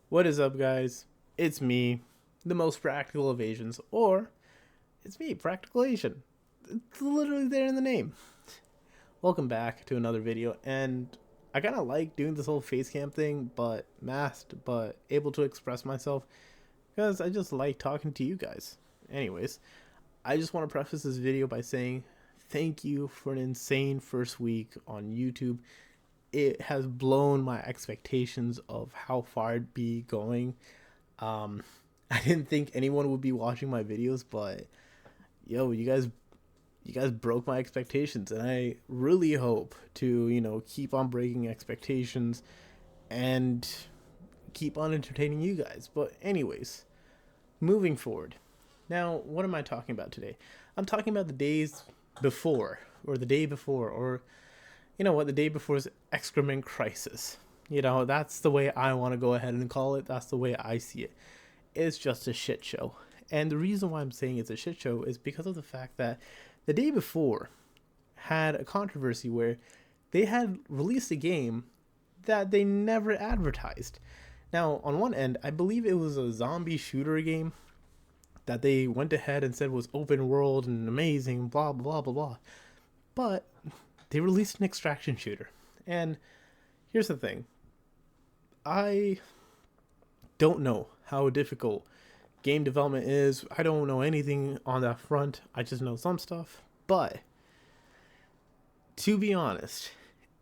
What is up, guys? It's me, the most practical of Asians, or it's me, Practical Asian. It's literally there in the name. Welcome back to another video, and I kind of like doing this whole face cam thing, but masked, but able to express myself, because I just like talking to you guys. Anyways, I just want to preface this video by saying thank you for an insane first week on YouTube. It has blown my expectations of how far it'd be going. um, I didn't think anyone would be watching my videos, but yo, you guys broke my expectations, and I really hope to, keep on breaking expectations and keep on entertaining you guys. But anyways, moving forward. Now, what am I talking about today? I'm talking about the days before, or the day before, or the day before's excrement crisis. That's the way I want to go ahead and call it. That's the way I see it. It's just a shit show. And the reason why I'm saying it's a shit show is because of the fact that the day before had a controversy where they had released a game that they never advertised. Now, on one end, I believe it was a zombie shooter game that they went ahead and said was open world and amazing, blah, blah, blah, blah. But they released an extraction shooter. And here's the thing, I don't know how difficult game development is. I don't know anything on that front. I just know some stuff. But to be honest,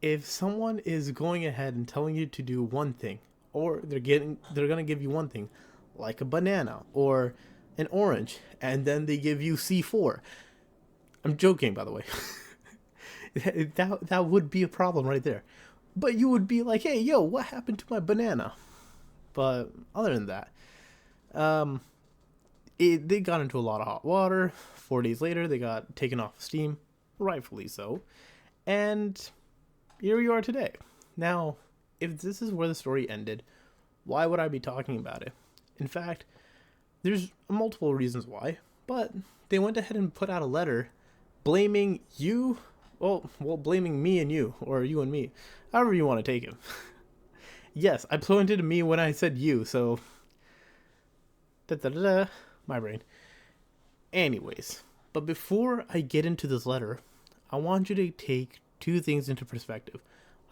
if someone is going ahead and telling you to do one thing, or they're going to give you one thing, like a banana or an orange, and then they give you C4. I'm joking, by the way. that would be a problem right there. But you would be like, "Hey, yo, what happened to my banana?" But other than that, um, they got into a lot of hot water. 4 days later, they got taken off Steam, rightfully so. And here we are today. Now, if this is where the story ended, why would I be talking about it? In fact, there's multiple reasons why, but they went ahead and put out a letter blaming you, blaming me and you, or you and me, however you want to take it. Yes, I pointed to me when I said you, so da da da da, my brain. Anyways, but before I get into this letter, I want you to take two things into perspective.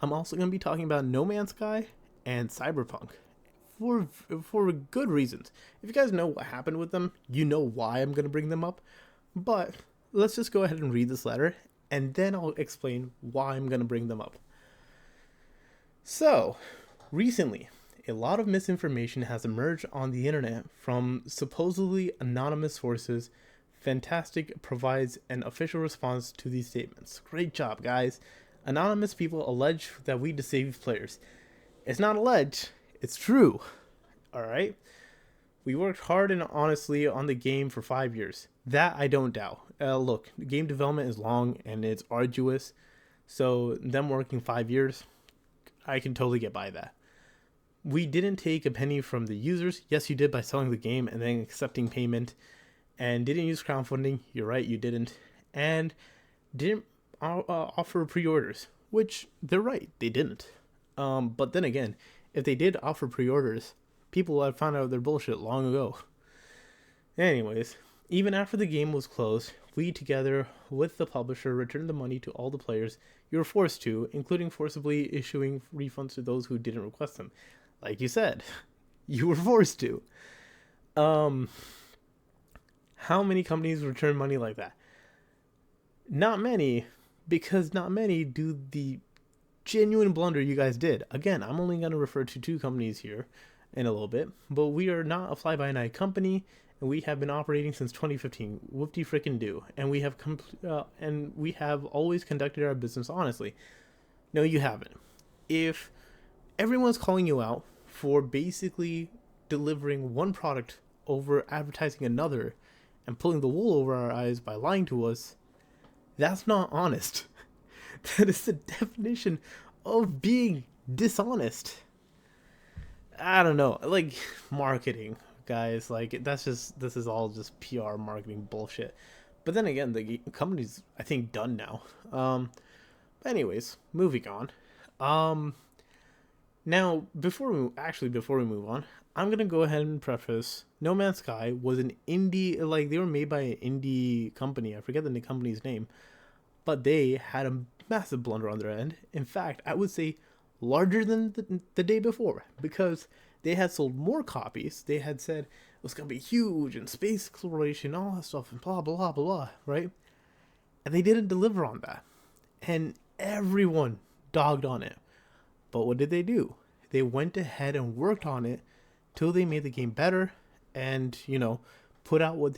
I'm also going to be talking about No Man's Sky and Cyberpunk for good reasons. If you guys know what happened with them, you know why I'm going to bring them up. But let's just go ahead and read this letter, and then I'll explain why I'm going to bring them up. So, recently, a lot of misinformation has emerged on the internet from supposedly anonymous sources. Fantastic provides an official response to these statements. Great job, guys. Anonymous people allege that we deceive players. It's not alleged, it's true. Alright? We worked hard and honestly on the game for 5 years. That I don't doubt. Look, game development is long and it's arduous. So, them working 5 years, I can totally get by that. We didn't take a penny from the users. Yes, you did by selling the game and then accepting payment. And didn't use crowdfunding. You're right, you didn't. And didn't offer pre-orders, which they're right, they didn't. But then again, if they did offer pre-orders, people had found out their bullshit long ago. Anyways, even after the game was closed, we together with the publisher returned the money to all the players you were forced to, including forcibly issuing refunds to those who didn't request them. Like you said, you were forced to. How many companies return money like that? Not many, because not many do the genuine blunder you guys did. Again, I'm only going to refer to two companies here in a little bit, but we are not a fly-by-night company, and we have been operating since 2015. Whoopty frickin' do, and we have always conducted our business honestly. No, you haven't. If everyone's calling you out for basically delivering one product over advertising another and pulling the wool over our eyes by lying to us, that's not honest. That is the definition of being dishonest. I don't know, like marketing, guys. Like this is all just PR marketing bullshit. But then again, the company's I think done now. But anyways, moving on. Um, Now, before we move on, I'm gonna go ahead and preface No Man's Sky was an indie, like they were made by an indie company. I forget the company's name, but they had a massive blunder on their end. In fact, I would say larger than the day before, because they had sold more copies. They had said it was gonna be huge and space exploration, all that stuff, and blah blah blah, right? And they didn't deliver on that, and everyone dogged on it. But what did they do? They went ahead and worked on it till they made the game better, and put out what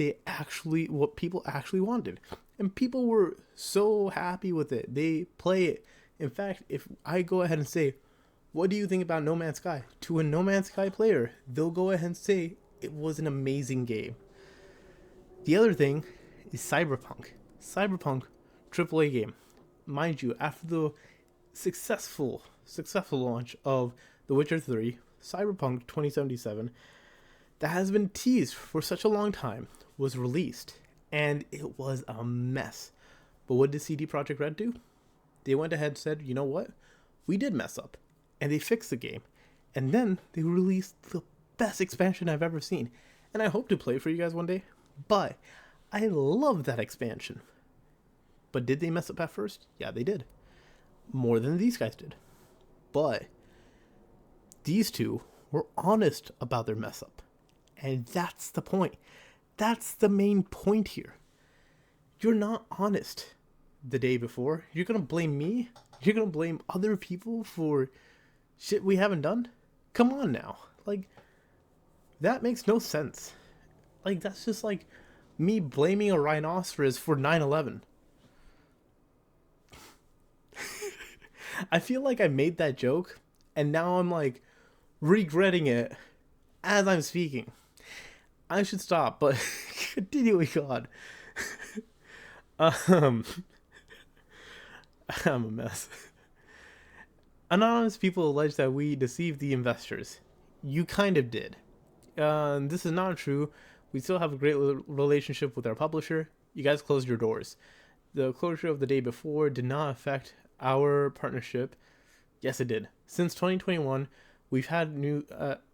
people actually wanted. And people were so happy with it. They play it. In fact, if I go ahead and say, "What do you think about No Man's Sky?" to a No Man's Sky player, they'll go ahead and say it was an amazing game. The other thing is Cyberpunk. Cyberpunk AAA game. Mind you, after the successful launch of The Witcher 3, Cyberpunk 2077, that has been teased for such a long time, was released, and it was a mess. But what did CD Projekt Red do? They went ahead and said, "You know what? We did mess up." And they fixed the game. And then they released the best expansion I've ever seen. And I hope to play for you guys one day. But I love that expansion. But did they mess up at first? Yeah, they did. More than these guys did. But these two were honest about their mess up. And that's the point. That's the main point here. You're not honest the day before. You're going to blame me? You're going to blame other people for shit we haven't done? Come on now. Like, that makes no sense. Like, that's just like me blaming a rhinoceros for 9/11. I feel like I made that joke, and now I'm like regretting it as I'm speaking. I should stop, but continuing on. I'm a mess. Anonymous people allege that we deceived the investors. You kind of did. This is not true. We still have a great relationship with our publisher. You guys closed your doors. The closure of the day before did not affect our partnership. Yes, it did. Since 2021, we've had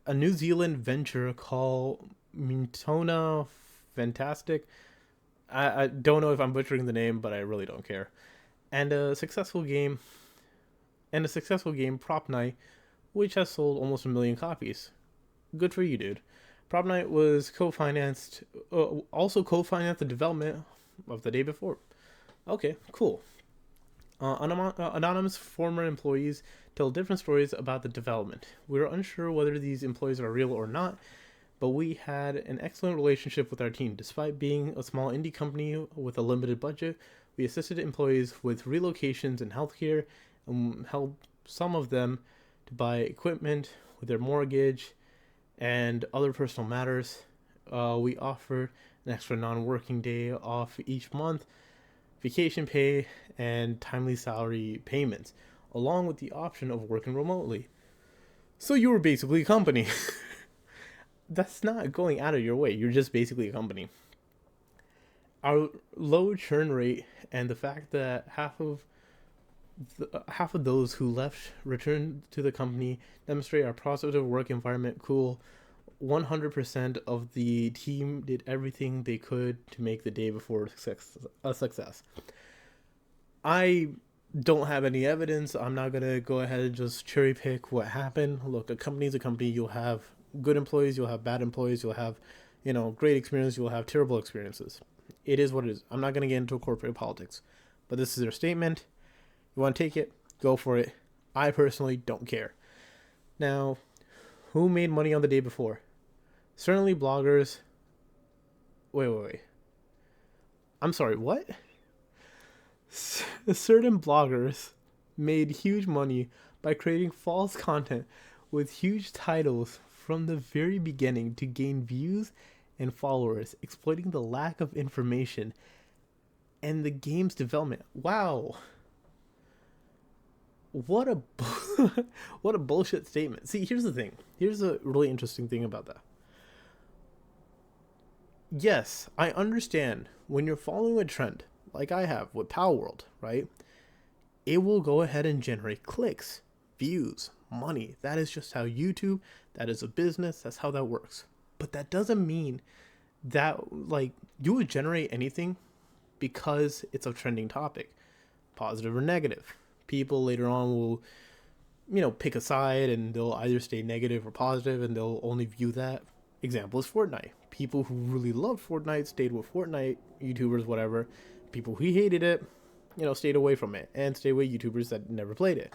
a New Zealand venture called Mintona Fantastic. I don't know if I'm butchering the name, but I really don't care. And a successful game, Prop Night, which has sold almost 1 million copies. Good for you, dude. Prop Night was also co-financed the development of the day before. Okay, cool. Anonymous former employees tell different stories about the development. We are unsure whether these employees are real or not, but we had an excellent relationship with our team. Despite being a small indie company with a limited budget, we assisted employees with relocations and healthcare, and helped some of them to buy equipment with their mortgage and other personal matters. We offered an extra non-working day off each month, vacation pay, and timely salary payments, along with the option of working remotely. So you were basically a company. That's not going out of your way. You're just basically a company. Our low churn rate and the fact that half of those who left returned to the company demonstrate our positive work environment. Cool. 100% of the team did everything they could to make the day before a success. I don't have any evidence. I'm not going to go ahead and just cherry pick what happened. Look, a company is a company. You'll have good employees, you'll have bad employees, you'll have, great experiences, you'll have terrible experiences. It is what it is. I'm not going to get into corporate politics, but this is their statement. You want to take it, go for it. I personally don't care. Now, who made money on the day before? Certainly bloggers. Wait. I'm sorry, what? Certain bloggers made huge money by creating false content with huge titles from the very beginning to gain views and followers, exploiting the lack of information and the game's development. Wow. What a what a bullshit statement. See, here's the thing. Here's a really interesting thing about that. Yes, I understand when you're following a trend, like I have with Palworld, right? It will go ahead and generate clicks, views, money. That is just how YouTube, that is a business, that's how that works. But that doesn't mean that like you would generate anything because it's a trending topic, positive or negative. People later on will, pick a side and they'll either stay negative or positive and they'll only view that. Example is Fortnite. People who really loved Fortnite stayed with Fortnite, YouTubers, whatever. People who hated it, stayed away from it and stayed with YouTubers that never played it.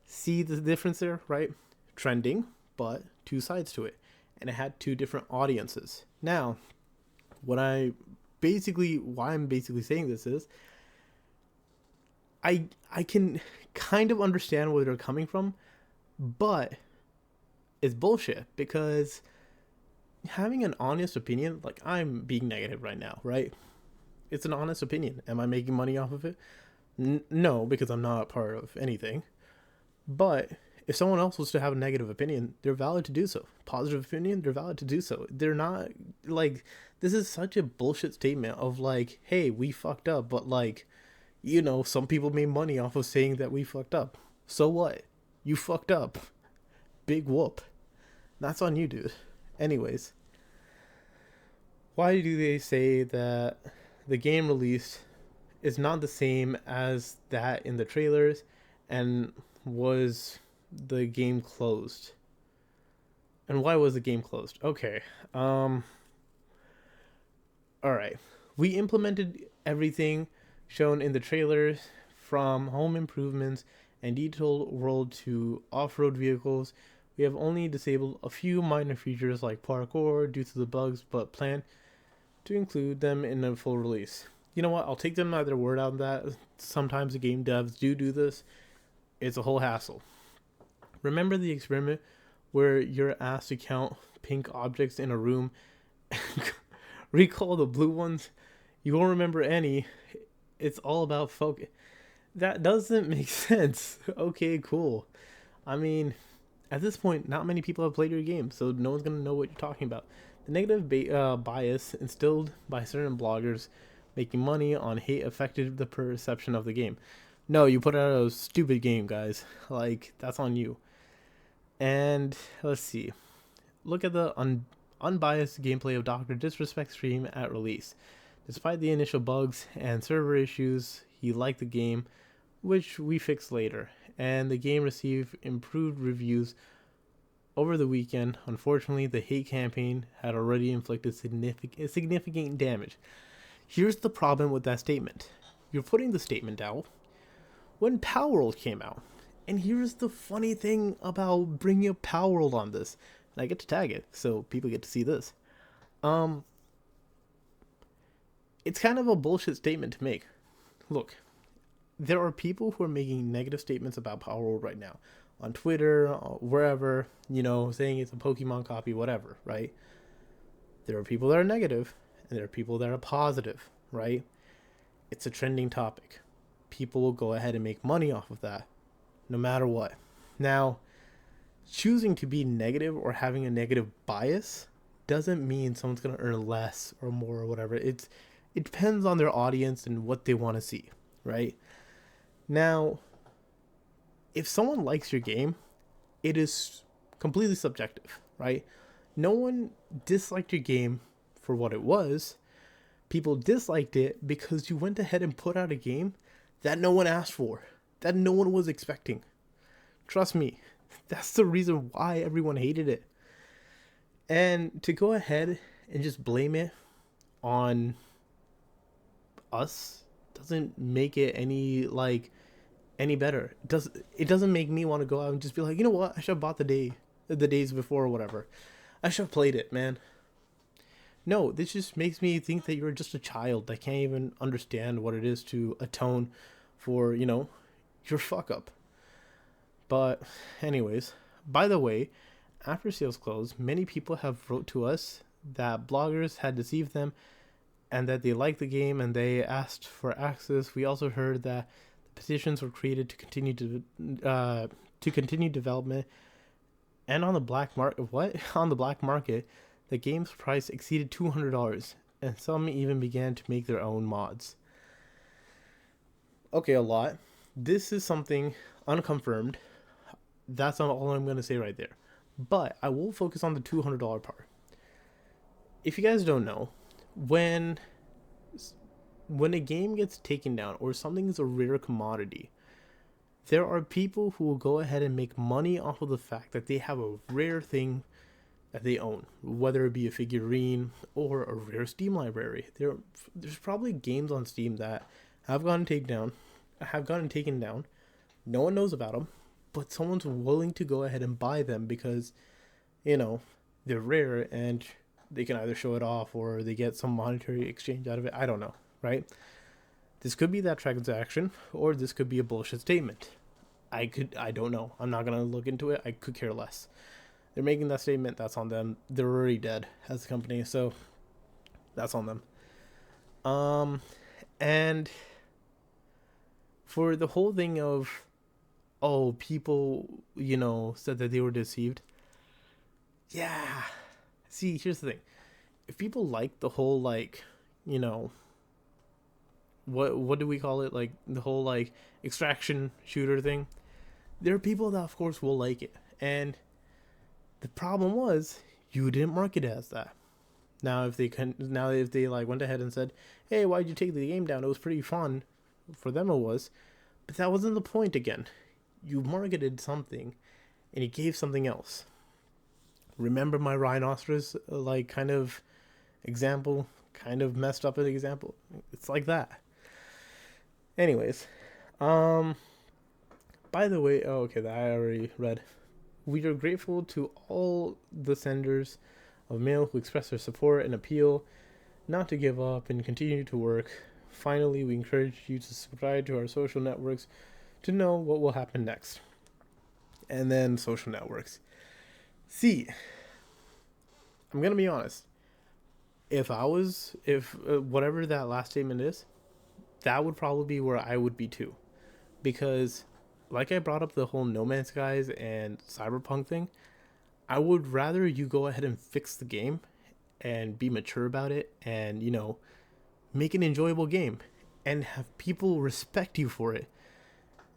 See the difference there, right? Trending, but two sides to it. And it had two different audiences. Now, why I'm basically saying this is I can kind of understand where they're coming from, but it's bullshit because having an honest opinion, like I'm being negative right now, right? It's an honest opinion. Am I making money off of it? No, because I'm not part of anything. But if someone else was to have a negative opinion, they're valid to do so. Positive opinion, they're valid to do so. They're not like, this is such a bullshit statement of like, hey, we fucked up, but like, some people made money off of saying that we fucked up. So what? You fucked up. Big whoop. That's on you, dude. Anyways, why do they say that the game released is not the same as that in the trailers, and was the game closed? And why was the game closed? Okay. All right. We implemented everything shown in the trailers, from home improvements and detailed world to off-road vehicles. We have only disabled a few minor features like parkour due to the bugs, but plan to include them in a full release. You know what? I'll take them at their word on that. Sometimes the game devs do this. It's a whole hassle. Remember the experiment where you're asked to count pink objects in a room? Recall the blue ones? You won't remember any. It's all about focus. That doesn't make sense. Okay, cool. I mean, at this point, not many people have played your game, so no one's going to know what you're talking about. The negative bias instilled by certain bloggers making money on hate affected the perception of the game. No, you put out a stupid game, guys. Like, that's on you. And let's see. Look at the unbiased gameplay of Dr. Disrespect stream at release. Despite the initial bugs and server issues, he liked the game, which we fixed later, and the game received improved reviews over the weekend. Unfortunately, the hate campaign had already inflicted significant damage. Here's the problem with that statement. You're putting the statement out when Palworld came out. And here's the funny thing about bringing up Palworld on this. And I get to tag it, so people get to see this. It's kind of a bullshit statement to make. Look, there are people who are making negative statements about Palworld right now. On Twitter, wherever, saying it's a Pokemon copy, whatever, right? There are people that are negative, and there are people that are positive, right? It's a trending topic. People will go ahead and make money off of that, no matter what. Now, choosing to be negative or having a negative bias doesn't mean someone's going to earn less or more or whatever. It depends on their audience and what they want to see, right? Now, if someone likes your game, it is completely subjective, right? No one disliked your game for what it was. People disliked it because you went ahead and put out a game that no one asked for, that no one was expecting. Trust me, that's the reason why everyone hated it. And to go ahead and just blame it on us doesn't make it any better. It doesn't make me want to go out and just be like, you know what, I should have bought the days before or whatever. I should have played it, man. No, this just makes me think that you're just a child that can't even understand what it is to atone for, your fuck up. But anyways, by the way, after sales closed, many people have wrote to us that bloggers had deceived them and that they liked the game and they asked for access. We also heard that the petitions were created to continue development. And on the black market, on the black market, the game's price exceeded $200, and some even began to make their own mods. Okay, a lot. This is something unconfirmed. That's all I'm going to say right there. But I will focus on the $200 part. If you guys don't know, when a game gets taken down or something is a rare commodity, there are people who will go ahead and make money off of the fact that they have a rare thing that they own, whether it be a figurine or a rare Steam library. There's probably games on Steam that have gotten taken down. No one knows about them, but someone's willing to go ahead and buy them because, they're rare and they can either show it off or they get some monetary exchange out of it. I don't know, right? This could be that transaction, or this could be a bullshit statement. I don't know. I'm not gonna look into it. I could care less. They're making that statement. That's on them. They're already dead as a company, so that's on them. And for the whole thing of, people, said that they were deceived. Yeah. See, here's the thing. If people like the whole, what do we call it? Like, the whole, extraction shooter thing. There are people that, of course, will like it. And the problem was, you didn't market it as that. Now, if they went ahead and said, hey, why'd you take the game down? It was pretty fun. For them, it was. But that wasn't the point again. You marketed something, and you gave something else. Remember my rhinoceros, kind of example? Kind of messed up an example? It's like that. Anyways, by the way, that I already read. We are grateful to all the senders of mail who express their support and appeal not to give up and continue to work. Finally, we encourage you to subscribe to our social networks to know what will happen next. And then social networks. See, I'm going to be honest. If whatever that last statement is, that would probably be where I would be too. Because, like I brought up the whole No Man's Skies and Cyberpunk thing, I would rather you go ahead and fix the game and be mature about it and, make an enjoyable game and have people respect you for it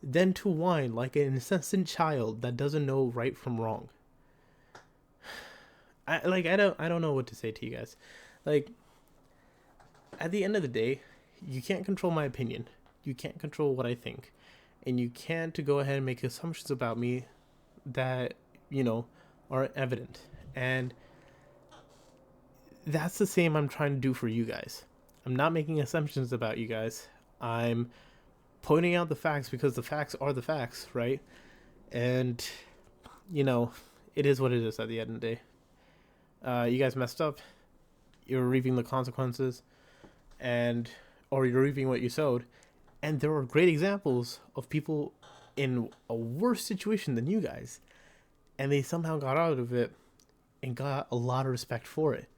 than to whine like an incensed child that doesn't know right from wrong. I don't know what to say to you guys. At the end of the day, you can't control my opinion. You can't control what I think. And you can't go ahead and make assumptions about me that, aren't evident. And that's the same I'm trying to do for you guys. I'm not making assumptions about you guys. I'm pointing out the facts because the facts are the facts, right? And, it is what it is at the end of the day. You guys messed up. You're reaping the consequences, or you're reaping what you sowed. And there are great examples of people in a worse situation than you guys, and they somehow got out of it and got a lot of respect for it.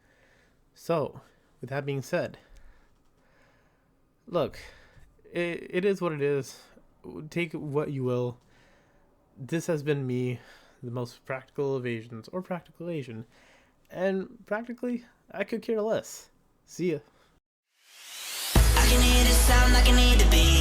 So, with that being said, look, it is what it is. Take what you will. This has been me, the most practical of Asians, or practical Asian. And practically, I could care less. See ya. I can hear the sound like I need to be